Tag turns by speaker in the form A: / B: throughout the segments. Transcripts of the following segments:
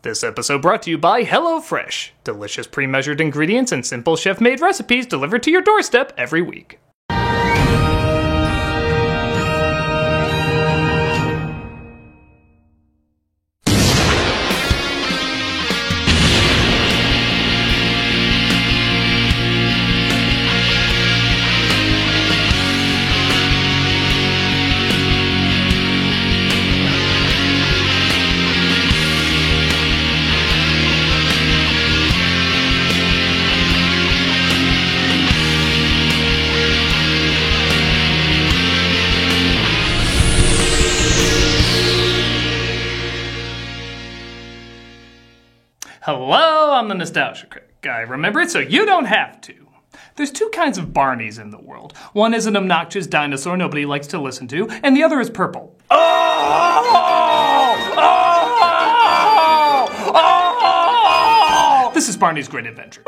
A: This episode brought to you by HelloFresh. Delicious pre-measured ingredients and simple chef-made recipes delivered to your doorstep every week. Hello, I'm the Nostalgia Critic. I remember it so you don't have to. There's two kinds of Barneys in the world. One is an obnoxious dinosaur nobody likes to listen to, and the other is purple. This is Barney's Great Adventure.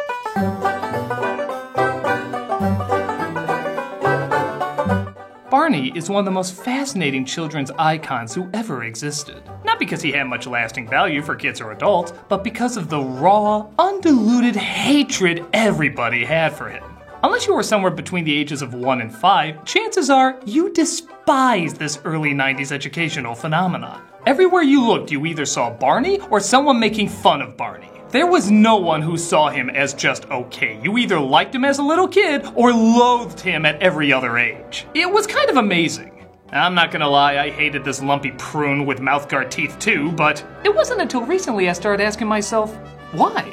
A: Barney is one of the most fascinating children's icons who ever existed. Not because he had much lasting value for kids or adults, but because of the raw, undiluted hatred everybody had for him. Unless you were somewhere between the ages of 1 and 5, chances are you despise this early 90s educational phenomenon. Everywhere you looked, you either saw Barney or someone making fun of Barney. There was no one who saw him as just okay. You either liked him as a little kid or loathed him at every other age. It was kind of amazing. I'm not gonna lie, I hated this lumpy prune with mouthguard teeth too, but it wasn't until recently I started asking myself, why?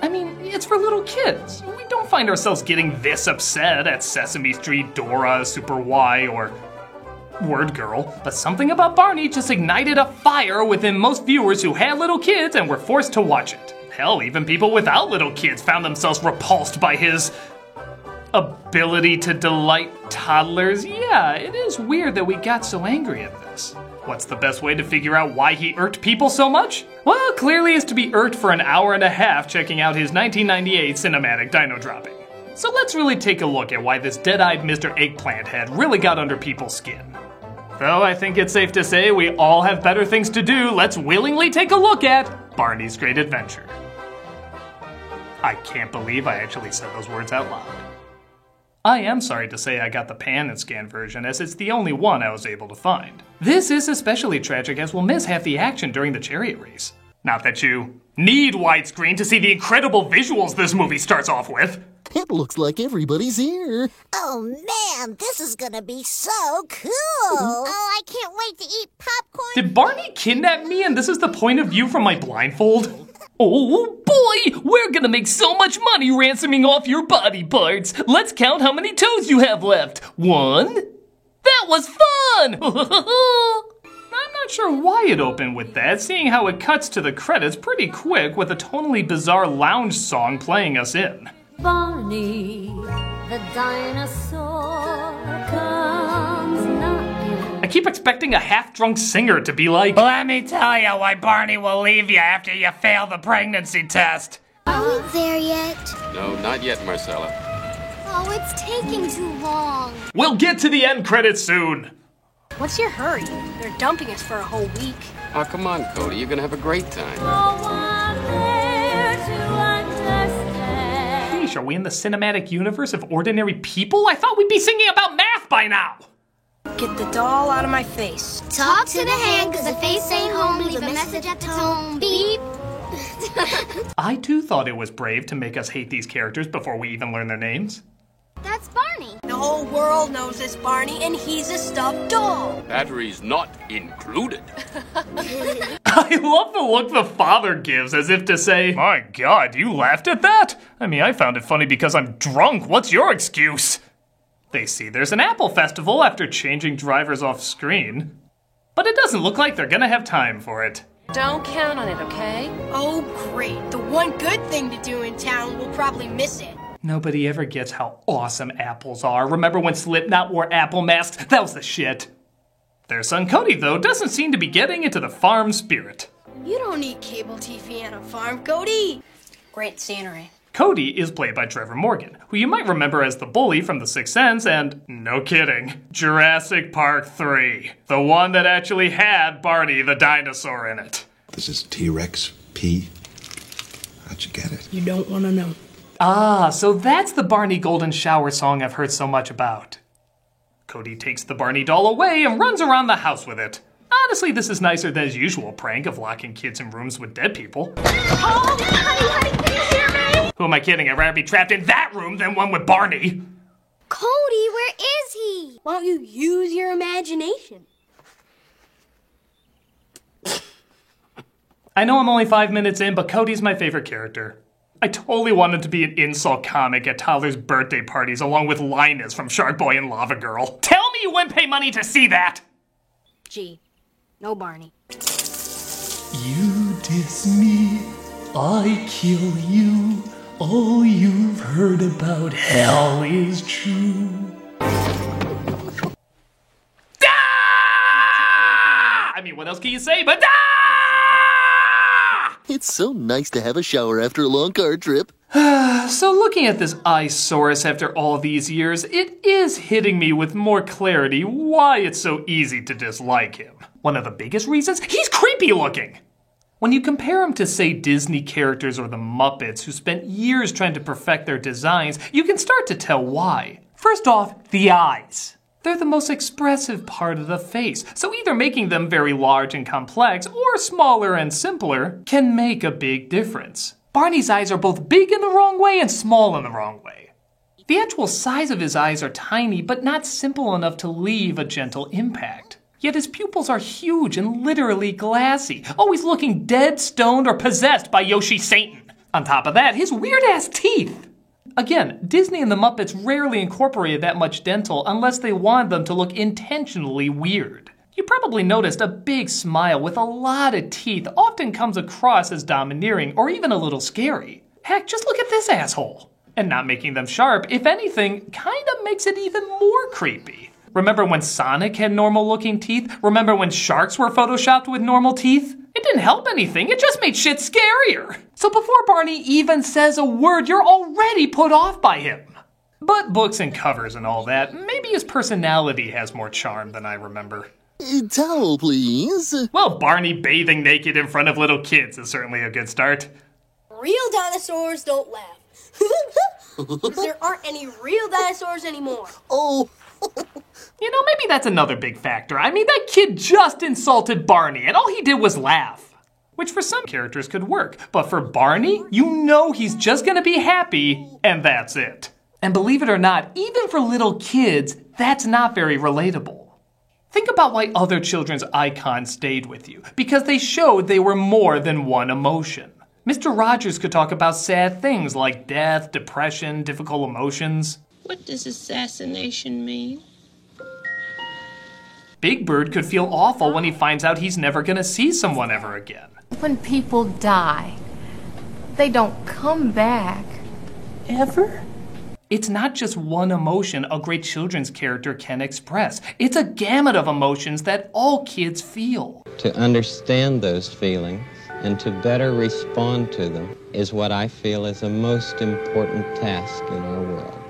A: I mean, it's for little kids. We don't find ourselves getting this upset at Sesame Street, Dora, Super Y, or Word Girl, but something about Barney just ignited a fire within most viewers who had little kids and were forced to watch it. Hell, even people without little kids found themselves repulsed by his ability to delight toddlers. Yeah, it is weird that we got so angry at this. What's the best way to figure out why he irked people so much? Well, clearly it's to be irked for an hour and a half checking out his 1998 cinematic dino dropping. So let's really take a look at why this dead-eyed Mr. Eggplant Head really got under people's skin. Though I think it's safe to say we all have better things to do, let's willingly take a look at Barney's Great Adventure. I can't believe I actually said those words out loud. I am sorry to say I got the pan and scan version, as it's the only one I was able to find. This is especially tragic as we'll miss half the action during the chariot race. Not that you need widescreen to see the incredible visuals this movie starts off with.
B: It looks like everybody's here.
C: Oh man, this is gonna be so cool! Oh, I can't wait to eat popcorn.
A: Did Barney kidnap me and this is the point of view from my blindfold? Oh boy, we're gonna make so much money ransoming off your body parts. Let's count how many toes you have left. 1? That was fun! I'm not sure why it opened with that, seeing how it cuts to the credits pretty quick with a tonally bizarre lounge song playing us in.
D: Barney, the dinosaur comes knocking.
A: I keep expecting a half-drunk singer to be like, "Let me tell you why Barney will leave you after you fail the pregnancy test."
C: Are we there yet?
E: No, not yet, Marcella.
C: Oh, it's taking too long.
A: We'll get to the end credits soon.
F: What's your hurry? They're dumping us for a whole week.
E: Oh, come on, Cody. You're gonna have a great time.
D: No one there to understand.
A: Are we in the cinematic universe of ordinary people? I thought we'd be singing about math by now.
F: Get the doll out of my face.
C: Talk to the hand, cause the face ain't home. Leave a message at the tone. Beep.
A: I too thought it was brave to make us hate these characters before we even learn their names.
C: That's Barney.
F: The whole world knows this Barney, and he's a stuffed doll.
E: Batteries not included.
A: I love the look the father gives as if to say, "My God, you laughed at that? I mean, I found it funny because I'm drunk. What's your excuse?" They see there's an Apple Festival after changing drivers off screen. But it doesn't look like they're gonna have time for it.
F: Don't count on it, okay? Oh, great. The one good thing to do in town, we'll probably miss it.
A: Nobody ever gets how awesome apples are. Remember when Slipknot wore apple masks? That was the shit. Their son Cody, though, doesn't seem to be getting into the farm spirit.
F: You don't need cable TV on a farm, Cody. Great scenery.
A: Cody is played by Trevor Morgan, who you might remember as the bully from The Sixth Sense and, no kidding, Jurassic Park 3. The one that actually had Barney the dinosaur in it.
G: This is T-Rex P. How'd you get it?
F: You don't want to know.
A: Ah, so that's the Barney Golden Shower song I've heard so much about. Cody takes the Barney doll away and runs around the house with it. Honestly, this is nicer than his usual prank of locking kids in rooms with dead people.
D: Oh, honey, can you hear me?
A: Who am I kidding? I'd rather be trapped in that room than one with Barney.
F: Cody, where is he? Why don't you use your imagination?
A: I know I'm only 5 minutes in, but Cody's my favorite character. I totally wanted to be an insult comic at Tyler's birthday parties along with Linus from Shark Boy and Lava Girl. Tell me you wouldn't pay money to see that!
F: Gee, no Barney.
A: You diss me, I kill you. All you've heard about hell is true. I mean, what else can you say but
B: It's so nice to have a shower after a long car trip.
A: So looking at this Isaurus after all these years, it is hitting me with more clarity why it's so easy to dislike him. One of the biggest reasons? He's creepy looking! When you compare him to, say, Disney characters or the Muppets, who spent years trying to perfect their designs, you can start to tell why. First off, the eyes. They're the most expressive part of the face, so either making them very large and complex or smaller and simpler can make a big difference. Barney's eyes are both big in the wrong way and small in the wrong way. The actual size of his eyes are tiny, but not simple enough to leave a gentle impact. Yet his pupils are huge and literally glassy, always looking dead, stoned, or possessed by Yoshi Satan. On top of that, his weird-ass teeth. Again, Disney and the Muppets rarely incorporated that much dental unless they wanted them to look intentionally weird. You probably noticed a big smile with a lot of teeth often comes across as domineering or even a little scary. Heck, just look at this asshole. And not making them sharp, if anything, kinda makes it even more creepy. Remember when Sonic had normal-looking teeth? Remember when sharks were photoshopped with normal teeth? It didn't help anything, it just made shit scarier. So before Barney even says a word, you're already put off by him. But books and covers and all that, maybe his personality has more charm than I remember.
B: Towel, please.
A: Well, Barney bathing naked in front of little kids is certainly a good start.
F: Real dinosaurs don't laugh. 'Cause there aren't any real dinosaurs anymore.
B: Oh.
A: You know, maybe that's another big factor. I mean, that kid just insulted Barney, and all he did was laugh. Which for some characters could work, but for Barney, you know he's just gonna be happy, and that's it. And believe it or not, even for little kids, that's not very relatable. Think about why other children's icons stayed with you, because they showed they were more than one emotion. Mr. Rogers could talk about sad things like death, depression, difficult emotions.
H: What does assassination mean?
A: Big Bird could feel awful when he finds out he's never gonna see someone ever again.
I: When people die, they don't come back. Ever?
A: It's not just one emotion a great children's character can express. It's a gamut of emotions that all kids feel.
J: To understand those feelings and to better respond to them is what I feel is a most important task in our world.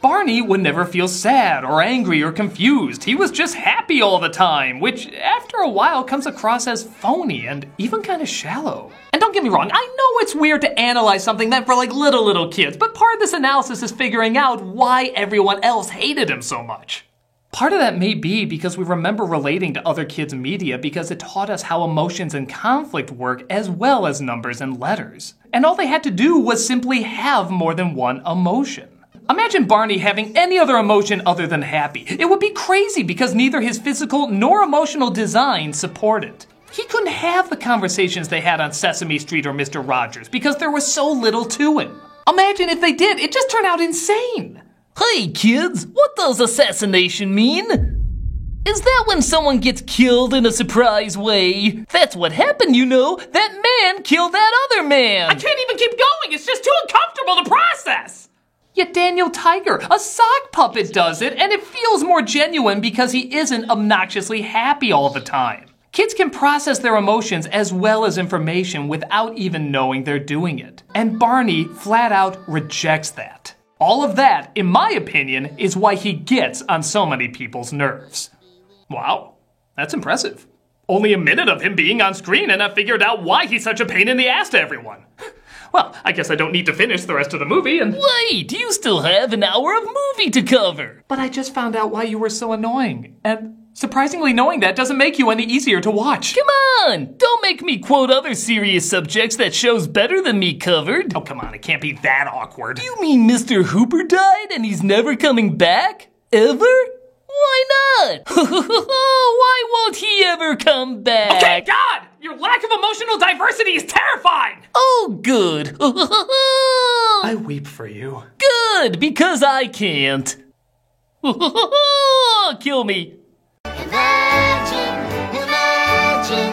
A: Barney would never feel sad or angry or confused. He was just happy all the time, which after a while comes across as phony and even kind of shallow. And don't get me wrong, I know it's weird to analyze something meant for like little kids, but part of this analysis is figuring out why everyone else hated him so much. Part of that may be because we remember relating to other kids' media because it taught us how emotions and conflict work as well as numbers and letters. And all they had to do was simply have more than one emotion. Imagine Barney having any other emotion other than happy. It would be crazy because neither his physical nor emotional design support it. He couldn't have the conversations they had on Sesame Street or Mr. Rogers because there was so little to him. Imagine if they did, it'd just turn out insane.
K: Hey kids, what does assassination mean? Is that when someone gets killed in a surprise way? That's what happened, you know. That man killed that other man.
A: I can't even keep going, it's just too uncomfortable to process. Yet Daniel Tiger, a sock puppet, does it, and it feels more genuine because he isn't obnoxiously happy all the time. Kids can process their emotions as well as information without even knowing they're doing it. And Barney flat out rejects that. All of that, in my opinion, is why he gets on so many people's nerves. Wow, that's impressive. only a minute of him being on screen and I've figured out why he's such a pain in the ass to everyone. Well, I guess I don't need to finish the rest of the movie and...
K: Wait, you still have an hour of movie to cover.
A: But I just found out why you were so annoying. And surprisingly, knowing that doesn't make you any easier to watch.
K: Come on, don't make me quote other serious subjects that show's better than me covered.
A: Oh, come on, it can't be that awkward.
K: You mean Mr. Hooper died and he's never coming back? Ever? Why not? Why won't he ever come back?
A: Okay, God! Your lack of emotional diversity is terrifying!
K: Oh, good.
A: I weep for you.
K: Good, because I can't. Kill me.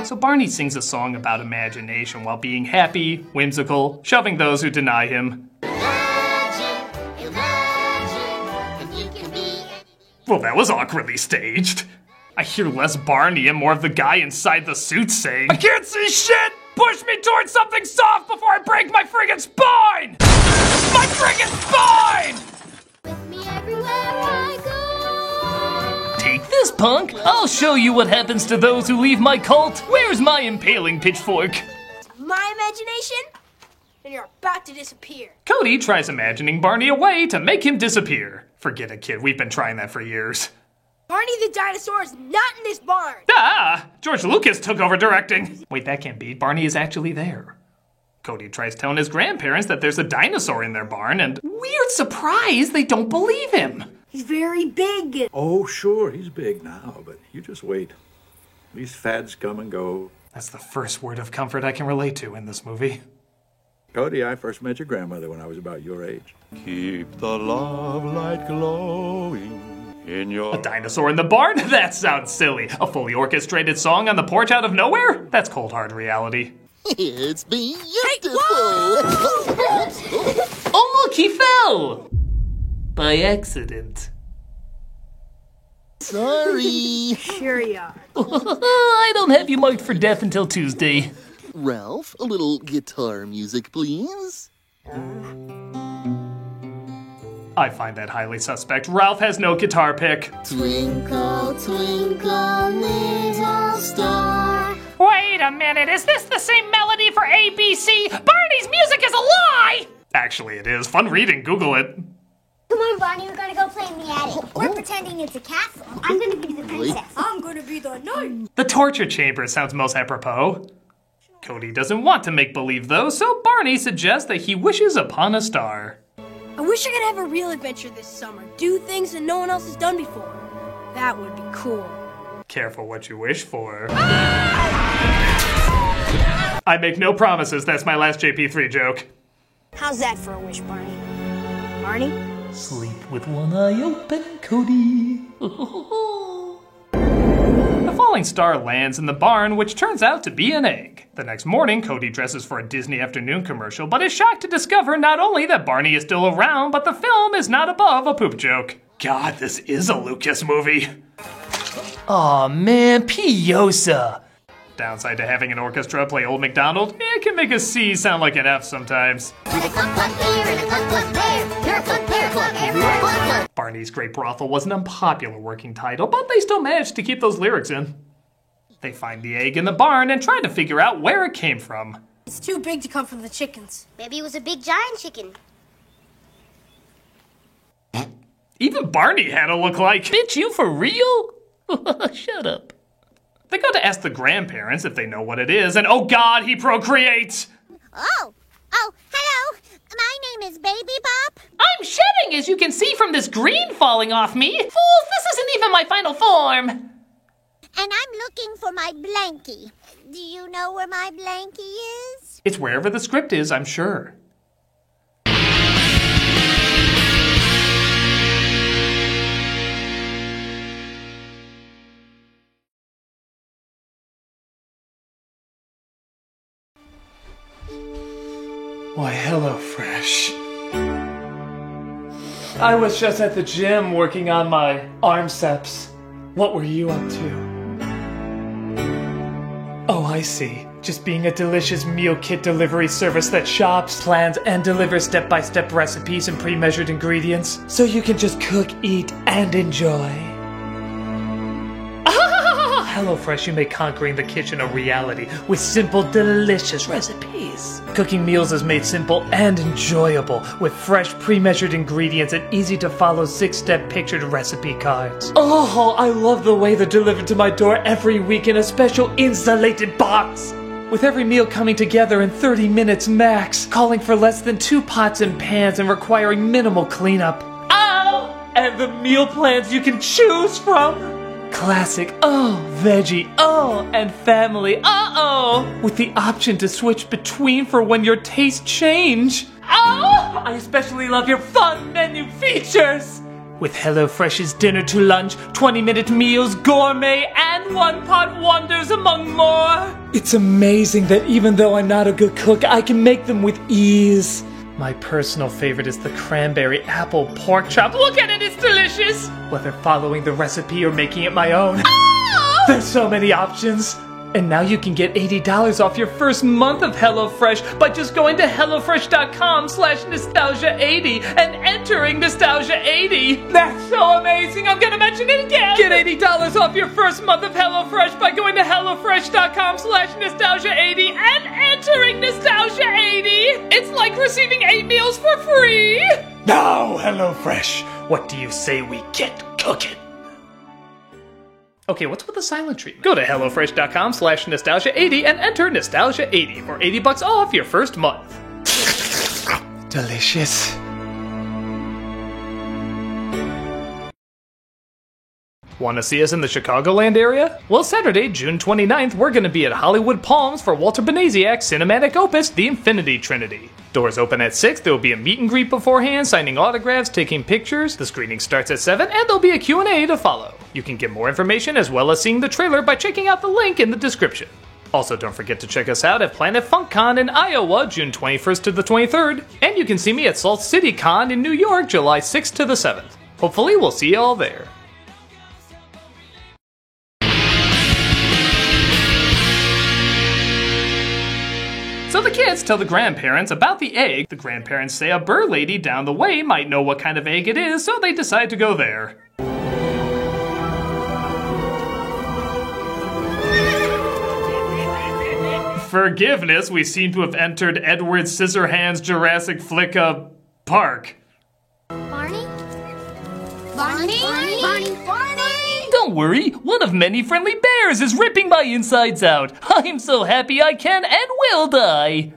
A: So Barney sings a song about imagination while being happy, whimsical, shoving those who deny him. Well, that was awkwardly staged. I hear less Barney and more of the guy inside the suit saying, I can't see shit! Push me towards something soft before I break my friggin' spine! My friggin' spine!
D: With me everywhere I go.
K: Take this, punk. I'll show you what happens to those who leave my cult. Where's my impaling pitchfork?
F: My imagination? And you're about to disappear.
A: Cody tries imagining Barney a way to make him disappear. Forget it, kid. We've been trying that for years.
F: Barney the dinosaur is not in this barn.
A: Ah! George Lucas took over directing. Wait, that can't be. Barney is actually there. Cody tries telling his grandparents that there's a dinosaur in their barn, and weird surprise, they don't believe him.
F: He's very big.
L: Oh, sure, he's big now, but you just wait. These fads come and go.
A: That's the first word of comfort I can relate to in this movie.
L: Cody, I first met your grandmother when I was about your age. Keep the love light glowing in your...
A: A dinosaur in the barn? That sounds silly. A fully orchestrated song on the porch out of nowhere? That's cold hard reality.
B: It's beautiful.
K: Oh, look, he fell! By accident.
B: Sorry.
F: Sure you are.
K: I don't have you marked for death until Tuesday.
B: Ralph, a little guitar music, please.
A: I find that highly suspect. Ralph has no guitar pick.
C: Twinkle, twinkle, little star.
A: Wait a minute, is this the same melody for ABC? Barney's music is a lie! Actually, it is. Fun reading, Google it.
C: Come on, Barney, we're gonna go play in the attic. We're pretending it's a castle. I'm gonna be the princess.
F: I'm gonna be the knight.
A: The torture chamber sounds most apropos. Cody doesn't want to make believe though, so Barney suggests that he wishes upon a star.
F: I wish I could have a real adventure this summer. Do things that no one else has done before. That would be cool.
A: Careful what you wish for. I make no promises, that's my last JP3 joke.
F: How's that for a wish, Barney? Barney?
K: Sleep with one eye open, Cody.
A: The falling star lands in the barn, which turns out to be an egg. The next morning, Cody dresses for a Disney afternoon commercial, but is shocked to discover not only that Barney is still around, but the film is not above a poop joke. God, this is a Lucas movie.
K: Aw, man, Piosa.
A: Downside to having an orchestra play Old MacDonald, it can make a C sound like an F sometimes. Barney's Great Brothel was an unpopular working title, but they still managed to keep those lyrics in. They find the egg in the barn and try to figure out where it came from.
F: It's too big to come from the chickens.
C: Maybe it was a big giant chicken.
A: Even Barney had a look-like.
K: Bitch, you for real? Shut up.
A: They go to ask the grandparents if they know what it is, and oh God, he procreates!
C: Oh, hello. My name is Baby Bop.
K: I'm shedding, as you can see from this green falling off me. Fools, this isn't even my final form.
C: And I'm looking for my blankie. Do you know where my blankie is?
A: It's wherever the script is, I'm sure. Why, hello, Fresh. I was just at the gym working on my armceps. What were you up to? Oh, I see. Just being a delicious meal kit delivery service that shops, plans, and delivers step-by-step recipes and pre-measured ingredients, so you can just cook, eat, and enjoy. Hello, HelloFresh, you make conquering the kitchen a reality with simple, delicious recipes. Cooking meals is made simple and enjoyable with fresh, pre-measured ingredients and easy-to-follow 6-step pictured recipe cards. Oh, I love the way they're delivered to my door every week in a special insulated box. With every meal coming together in 30 minutes max, calling for less than 2 pots and pans and requiring minimal cleanup. Oh! And the meal plans you can choose from. Classic, oh, veggie, oh, and family, uh-oh. With the option to switch between for when your tastes change. Oh! I especially love your fun menu features. With HelloFresh's dinner to lunch, 20-minute meals, gourmet, and one-pot wonders among more. It's amazing that even though I'm not a good cook, I can make them with ease. My personal favorite is the cranberry apple pork chop. Look at it, it's delicious! Whether following the recipe or making it my own. Oh! There's so many options. And now you can get $80 off your first month of HelloFresh by just going to HelloFresh.com/Nostalgia80 and entering Nostalgia80. That's so amazing, I'm gonna mention it again. Get $80 off your first month of HelloFresh by going to HelloFresh.com/Nostalgia80 and entering Nostalgia80. It's like receiving 8 meals for free. Now, HelloFresh, what do you say we get cooking? Okay, what's with the silent treatment? Go to HelloFresh.com/Nostalgia80 and enter Nostalgia80 for $80 off your first month. Delicious. Want to see us in the Chicagoland area? Well, Saturday, June 29th, we're going to be at Hollywood Palms for Walter Banasiak's cinematic opus, The Infinity Trinity. Doors open at 6, there will be a meet and greet beforehand, signing autographs, taking pictures. The screening starts at 7, and there'll be a Q&A to follow. You can get more information as well as seeing the trailer by checking out the link in the description. Also, don't forget to check us out at Planet FunkCon in Iowa, June 21st to the 23rd. And you can see me at Salt City Con in New York, July 6th to the 7th. Hopefully, we'll see you all there. So the kids tell the grandparents about the egg. The grandparents say a bird lady down the way might know what kind of egg it is, so they decide to go there. Forgiveness, we seem to have entered Edward Scissorhands' Jurassic Flicka Park.
C: Barney? Barney? Barney? Barney? Barney?
K: Don't worry, one of many friendly bears is ripping my insides out. I'm so happy I can and will die.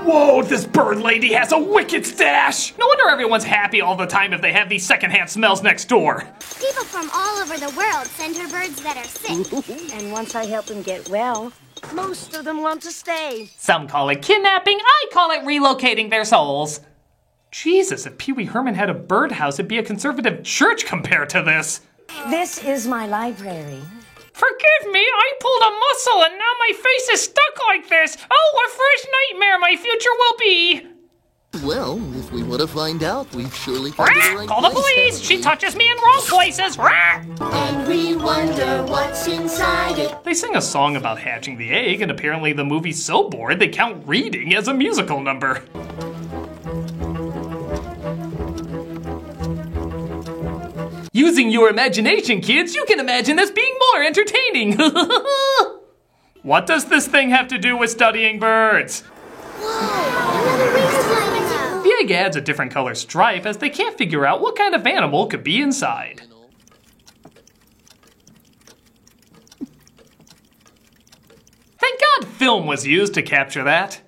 A: Whoa, this bird lady has a wicked stash! No wonder everyone's happy all the time if they have these secondhand smells next door.
C: People from all over the world send her birds that are sick.
M: And once I help them get well, most of them want to stay.
A: Some call it kidnapping, I call it relocating their souls. Jesus, if Pee Wee Herman had a birdhouse, it'd be a conservative church compared to this.
M: This is my library.
A: Forgive me, I pulled a muscle and now my face is stuck like this. Oh, what a fresh nightmare my future will be.
B: Well, if we want to find out, we've surely come to the right
A: Call the
B: place,
A: police, she touches me in wrong places.
D: And we wonder what's inside it.
A: They sing a song about hatching the egg, and apparently the movie's so bored they count reading as a musical number. Using your imagination, kids, you can imagine this being more entertaining. What does this thing have to do with studying birds? The egg adds a different color stripe as they can't figure out what kind of animal could be inside. Thank God film was used to capture that.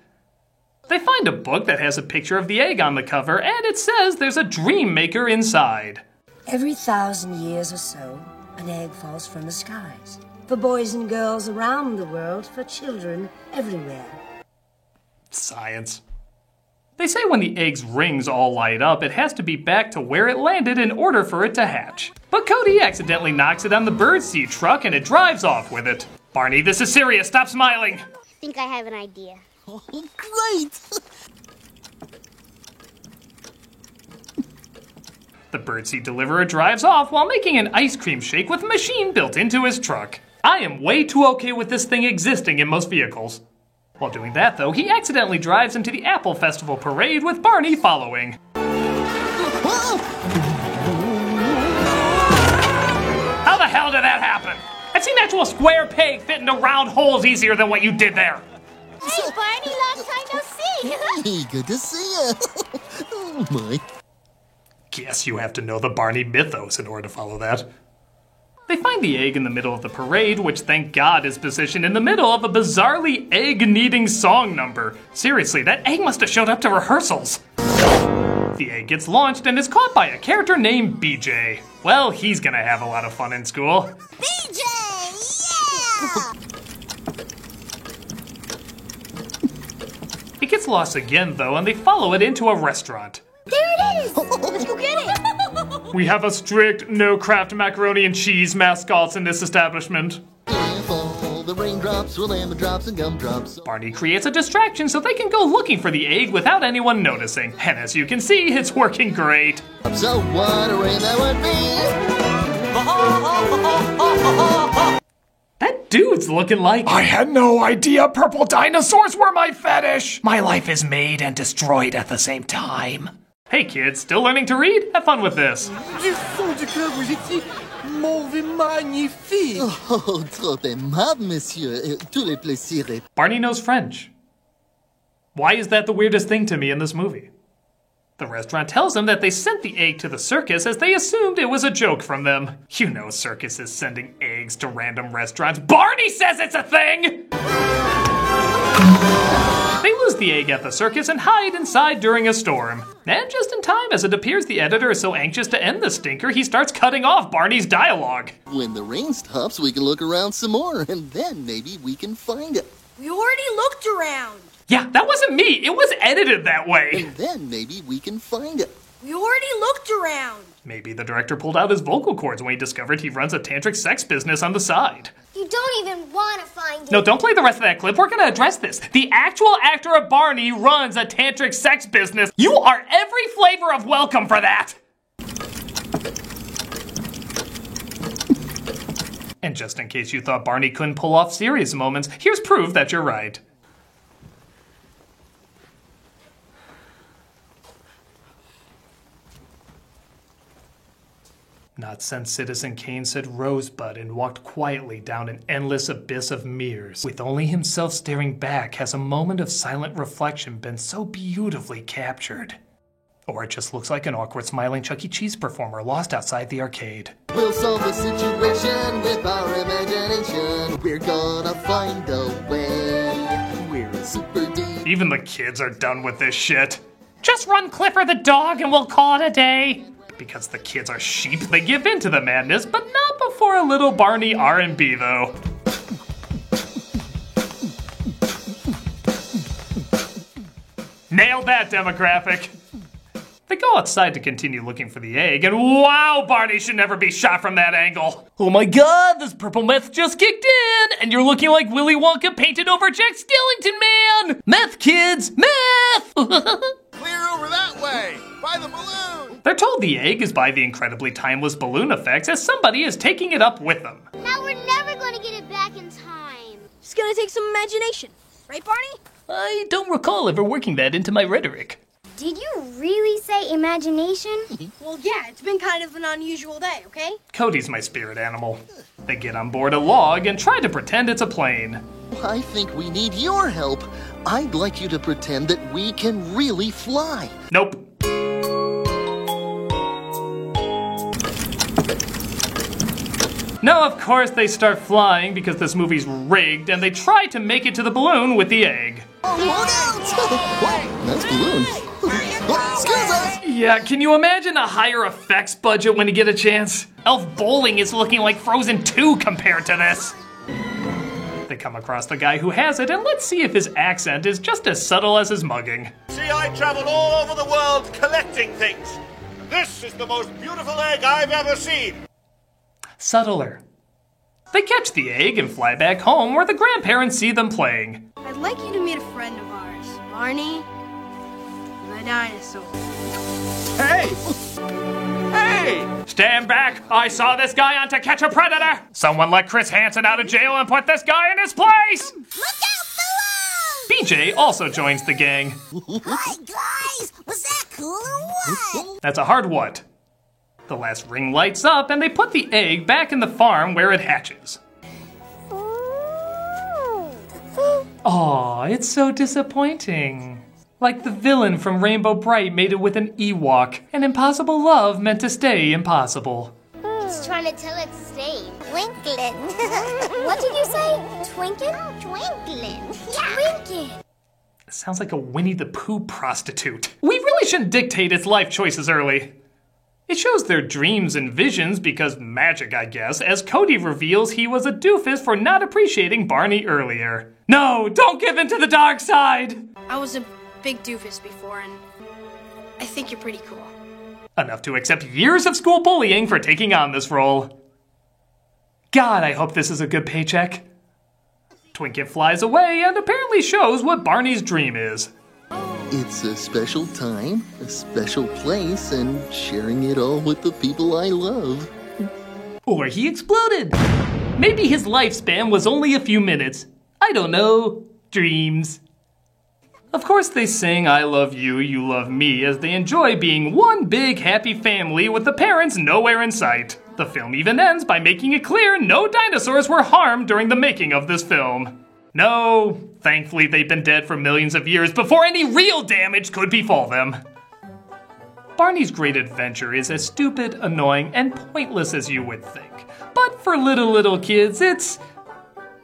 A: They find a book that has a picture of the egg on the cover, and it says there's a dream maker inside.
M: Every 1,000 years or so, an egg falls from the skies. For boys and girls around the world, for children everywhere.
A: Science. They say when the egg's rings all light up, it has to be back to where it landed in order for it to hatch. But Cody accidentally knocks it on the birdseed truck and it drives off with it. Barney, this is serious. Stop smiling.
C: I think I have an idea.
B: Oh, great!
A: The birdseed deliverer drives off while making an ice cream shake with a machine built into his truck. I am way too okay with this thing existing in most vehicles. While doing that, though, he accidentally drives into the Apple Festival parade with Barney following. hell did that happen? I've seen actual square peg fit into round holes easier than what you did there.
C: Hey, Barney, long time no see.
B: Hey, good to see you. Oh, my.
A: Guess you have to know the Barney mythos in order to follow that. They find the egg in the middle of the parade, which thank God is positioned in the middle of a bizarrely egg-needing song number. Seriously, that egg must have showed up to rehearsals. The egg gets launched and is caught by a character named BJ. Well, he's gonna have a lot of fun in school.
C: BJ, yeah!
A: It gets lost again, though, and they follow it into a restaurant.
C: There it is! Let's go get it!
A: We have a strict no Kraft macaroni and cheese mascots in this establishment.
B: If all the raindrops will land the drops and gumdrops.
A: Barney creates a distraction so they can go looking for the egg without anyone noticing. And as you can see, it's working great.
B: So what a rain that would be!
A: That dude's looking like... I had no idea purple dinosaurs were my fetish! My life is made and destroyed at the same time. Hey kids, still learning to read? Have fun with this.
B: Oh, trop aimable, monsieur. Tous les plaisirs.
A: Barney knows French. Why is that the weirdest thing to me in this movie? The restaurant tells him that they sent the egg to the circus as they assumed it was a joke from them. You know circuses sending eggs to random restaurants. Barney says it's a thing! They lose the egg at the circus and hide inside during a storm. And just in time, as it appears the editor is so anxious to end the stinker, he starts cutting off Barney's dialogue.
B: When the rain stops, we can look around some more, and then maybe we can find it.
F: We already looked around.
A: Yeah, that wasn't me. It was edited that way.
B: And then maybe we can find it.
F: We already looked around.
A: Maybe the director pulled out his vocal cords when he discovered he runs a tantric sex business on the side.
C: You don't even want to find it.
A: No, don't play the rest of that clip. We're gonna address this. The actual actor of Barney runs a tantric sex business. You are every flavor of welcome for that. And just in case you thought Barney couldn't pull off serious moments, here's proof that you're right. Not since Citizen Kane said Rosebud and walked quietly down an endless abyss of mirrors. With only himself staring back, has a moment of silent reflection been so beautifully captured? Or it just looks like an awkward smiling Chuck E. Cheese performer lost outside the arcade.
B: We'll solve the situation with our imagination. We're gonna find a way. We're a super deep.
A: Even the kids are done with this shit. Just run Clifford the dog and we'll call it a day. Because the kids are sheep, they give in to the madness, but not before a little Barney R&B, though. Nailed that demographic. They go outside to continue looking for the egg, and wow, Barney should never be shot from that angle. Oh my god, this purple meth just kicked in, and you're looking like Willy Wonka painted over Jack Skellington Man! Meth, kids, meth!
N: Clear over that way, by the balloon!
A: They're told the egg is by the incredibly timeless balloon effects as somebody is taking it up with them.
C: Now we're never going to get it back in time.
F: It's gonna take some imagination. Right, Barney?
K: I don't recall ever working that into my rhetoric.
C: Did you really say imagination?
F: Well, yeah, it's been kind of an unusual day, okay?
A: Cody's my spirit animal. They get on board a log and try to pretend it's a plane.
B: I think we need your help. I'd like you to pretend that we can really fly.
A: Nope. No, of course they start flying because this movie's rigged and they try to make it to the balloon with the egg.
B: Oh, look out! Nice balloon. Excuse us!
A: Yeah, can you imagine a higher effects budget when you get a chance? Elf Bowling is looking like Frozen 2 compared to this. They come across the guy who has it, and let's see if his accent is just as subtle as his mugging.
N: See, I travel all over the world collecting things. This is the most beautiful egg I've ever seen.
A: Subtler. They catch the egg and fly back home where the grandparents see them playing.
F: I'd like you to meet a friend of ours, Barney the dinosaur.
N: Hey! Hey!
A: Stand back! I saw this guy on To Catch a Predator! Someone let Chris Hansen out of jail and put this guy in his place!
C: Look out below!
A: BJ also joins the gang.
C: Hi, guys! Was that cool or what?
A: That's a hard what? The last ring lights up and they put the egg back in the farm where it hatches. Aw, it's so disappointing. Like the villain from Rainbow Bright made it with an Ewok. An impossible love meant to stay impossible.
C: It's trying to tell it to stay twinkling. What did you say? Twinkin'? Twinkling. Twinkin'.
A: Sounds like a Winnie the Pooh prostitute. We really shouldn't dictate its life choices early. It shows their dreams and visions because magic, I guess, as Cody reveals he was a doofus for not appreciating Barney earlier. No, don't give in to the dark side!
F: I was a big doofus before, and I think you're pretty cool.
A: Enough to accept years of school bullying for taking on this role. God, I hope this is a good paycheck. Twinkie flies away and apparently shows what Barney's dream is.
B: It's a special time, a special place, and sharing it all with the people I love.
A: Or he exploded. Maybe his lifespan was only a few minutes. I don't know. Dreams. Of course they sing I love you, you love me as they enjoy being one big happy family with the parents nowhere in sight. The film even ends by making it clear no dinosaurs were harmed during the making of this film. No, thankfully they've been dead for millions of years before any real damage could befall them. Barney's Great Adventure is as stupid, annoying, and pointless as you would think. But for little kids, it's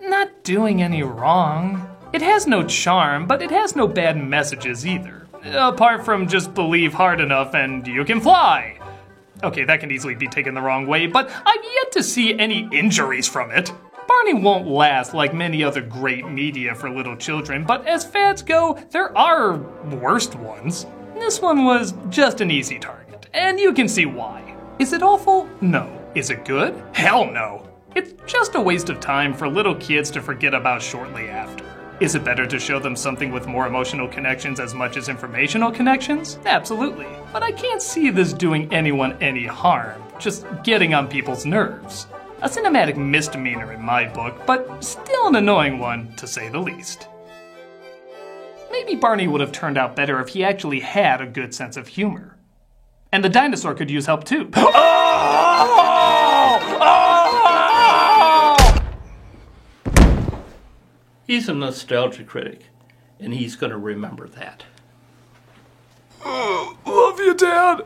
A: not doing any wrong. It has no charm, but it has no bad messages either. Apart from just believe hard enough and you can fly. Okay, that can easily be taken the wrong way, but I've yet to see any injuries from it. Barney won't last like many other great media for little children, but as fads go, there are worst ones. This one was just an easy target, and you can see why. Is it awful? No. Is it good? Hell no. It's just a waste of time for little kids to forget about shortly after. Is it better to show them something with more emotional connections as much as informational connections? Absolutely. But I can't see this doing anyone any harm, just getting on people's nerves. A cinematic misdemeanor in my book, but still an annoying one, to say the least. Maybe Barney would have turned out better if he actually had a good sense of humor. And the dinosaur could use help too.
O: He's a nostalgia critic, and he's going to remember that.
A: Love you, Dad!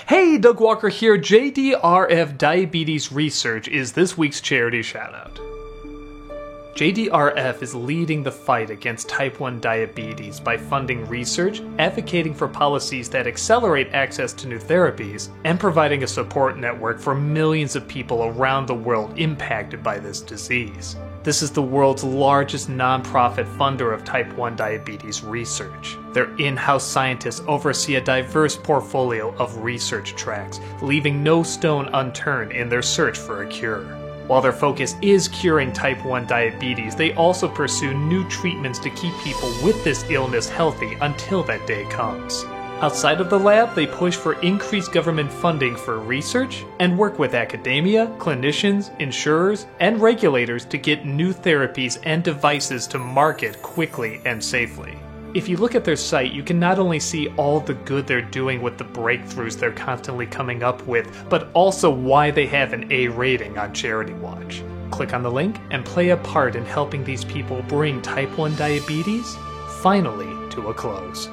A: Hey, Doug Walker here. JDRF Diabetes Research is this week's charity shoutout. JDRF is leading the fight against type 1 diabetes by funding research, advocating for policies that accelerate access to new therapies, and providing a support network for millions of people around the world impacted by this disease. This is the world's largest nonprofit funder of type 1 diabetes research. Their in-house scientists oversee a diverse portfolio of research tracks, leaving no stone unturned in their search for a cure. While their focus is curing type 1 diabetes, they also pursue new treatments to keep people with this illness healthy until that day comes. Outside of the lab, they push for increased government funding for research and work with academia, clinicians, insurers, and regulators to get new therapies and devices to market quickly and safely. If you look at their site, you can not only see all the good they're doing with the breakthroughs they're constantly coming up with, but also why they have an A rating on Charity Watch. Click on the link and play a part in helping these people bring type 1 diabetes finally to a close.